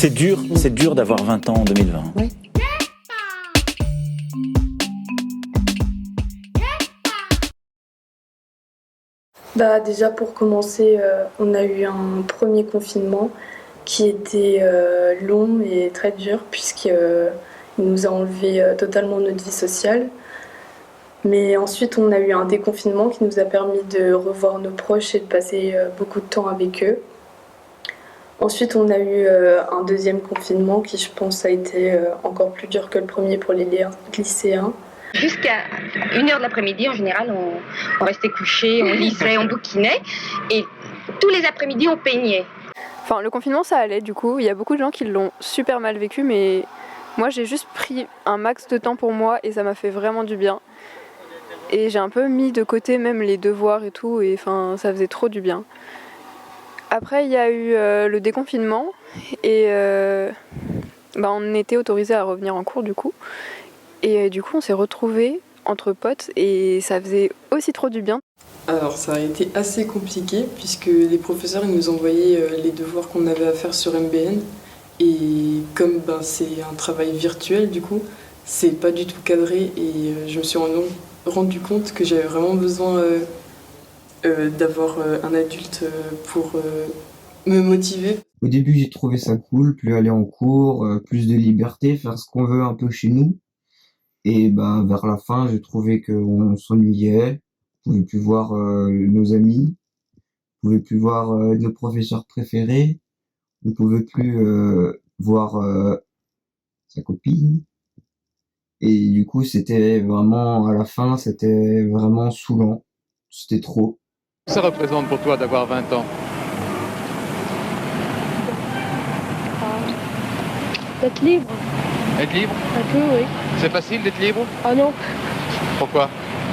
C'est dur d'avoir 20 ans en 2020. Oui. Déjà pour commencer, on a eu un premier confinement qui était long et très dur puisqu'il nous a enlevé totalement notre vie sociale. Mais ensuite on a eu un déconfinement qui nous a permis de revoir nos proches et de passer beaucoup de temps avec eux. Ensuite on a eu un deuxième confinement qui je pense a été encore plus dur que le premier pour les lycéens. Jusqu'à 1h de l'après-midi, en général, on restait couché, on lisait, on bouquinait. Et tous les après-midi, on peignait. Enfin, le confinement, ça allait du coup. Il y a beaucoup de gens qui l'ont super mal vécu, mais moi, j'ai juste pris un max de temps pour moi et ça m'a fait vraiment du bien. Et j'ai un peu mis de côté même les devoirs et tout, et enfin, ça faisait trop du bien. Après, il y a eu le déconfinement et on était autorisés à revenir en cours du coup. Et du coup, on s'est retrouvés entre potes et ça faisait aussi trop du bien. Alors, ça a été assez compliqué puisque les professeurs ils nous envoyaient les devoirs qu'on avait à faire sur MBN. Et comme c'est un travail virtuel, du coup, c'est pas du tout cadré. Et je me suis rendu compte que j'avais vraiment besoin d'avoir un adulte pour me motiver. Au début, j'ai trouvé ça cool, plus aller en cours, plus de liberté, faire ce qu'on veut un peu chez nous. Et vers la fin, j'ai trouvé qu'on s'ennuyait, on pouvait plus voir nos amis, on pouvait plus voir nos professeurs préférés, on pouvait plus voir sa copine. Et du coup, c'était vraiment, à la fin, c'était vraiment saoulant. C'était trop. Ça représente pour toi d'avoir 20 ans? D'être libre. Être libre? Un peu, oui. C'est facile d'être libre? Ah non, Pourquoi?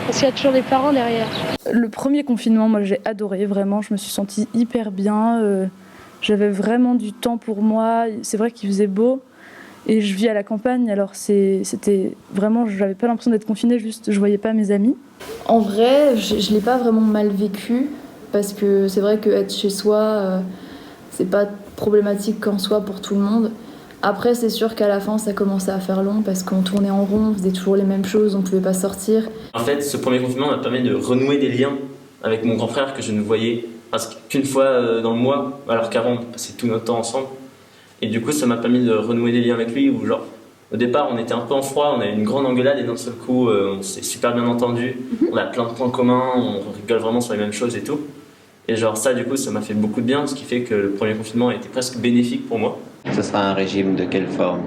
parce qu'il y a toujours les parents derrière. Le premier confinement, moi j'ai adoré, vraiment, je me suis sentie hyper bien. J'avais vraiment du temps pour moi. C'est vrai qu'il faisait beau et je vis à la campagne, alors c'était vraiment, j'avais pas l'impression d'être confinée, juste je voyais pas mes amis. En vrai, je l'ai pas vraiment mal vécu parce que c'est vrai qu'être chez soi, c'est pas problématique en soi pour tout le monde. Après, c'est sûr qu'à la fin, ça commençait à faire long parce qu'on tournait en rond, on faisait toujours les mêmes choses, on pouvait pas sortir. En fait, ce premier confinement m'a permis de renouer des liens avec mon grand frère que je ne voyais qu'une fois dans le mois, alors qu'avant, on passait tout notre temps ensemble. Et du coup, ça m'a permis de renouer des liens avec lui où, genre, au départ, on était un peu en froid, on avait une grande engueulade et d'un seul coup, on s'est super bien entendu. On a plein de points communs, on rigole vraiment sur les mêmes choses et tout. Et genre ça, du coup, ça m'a fait beaucoup de bien, ce qui fait que le premier confinement a été presque bénéfique pour moi. Ce sera un régime de quelle forme?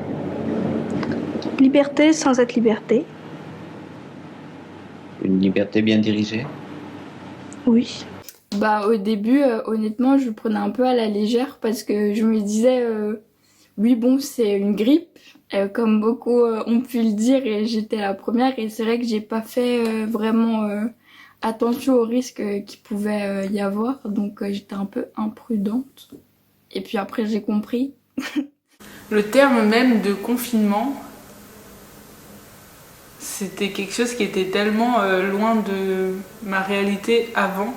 Liberté sans être liberté. Une liberté bien dirigée? Oui. Au début, honnêtement, je le prenais un peu à la légère parce que je me disais, oui, bon, c'est une grippe, comme beaucoup ont pu le dire, et j'étais la première. Et c'est vrai que j'ai pas fait vraiment attention aux risques qu'il pouvait y avoir, donc j'étais un peu imprudente. Et puis après, j'ai compris. Le terme même de confinement, c'était quelque chose qui était tellement loin de ma réalité avant,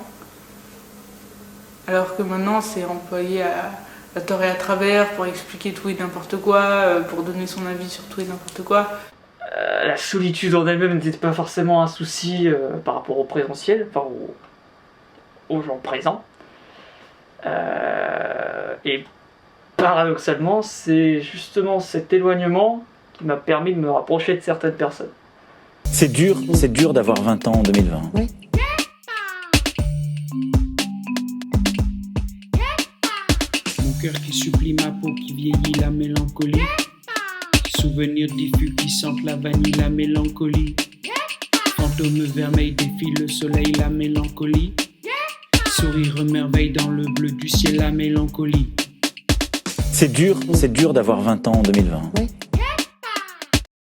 alors que maintenant c'est employé à tort et à travers pour expliquer tout et n'importe quoi, pour donner son avis sur tout et n'importe quoi. La solitude en elle-même n'était pas forcément un souci par rapport au présentiel, enfin aux gens présents. Et paradoxalement, c'est justement cet éloignement qui m'a permis de me rapprocher de certaines personnes. C'est dur d'avoir 20 ans en 2020. Oui. Mon cœur qui supplie ma peau, qui vieillit la mélancolie. Souvenirs diffus qui sentent la vanille, la mélancolie. Fantôme vermeil défie le soleil, la mélancolie. Sourire merveille dans le bleu du ciel, la mélancolie. C'est dur d'avoir 20 ans en 2020. Oui.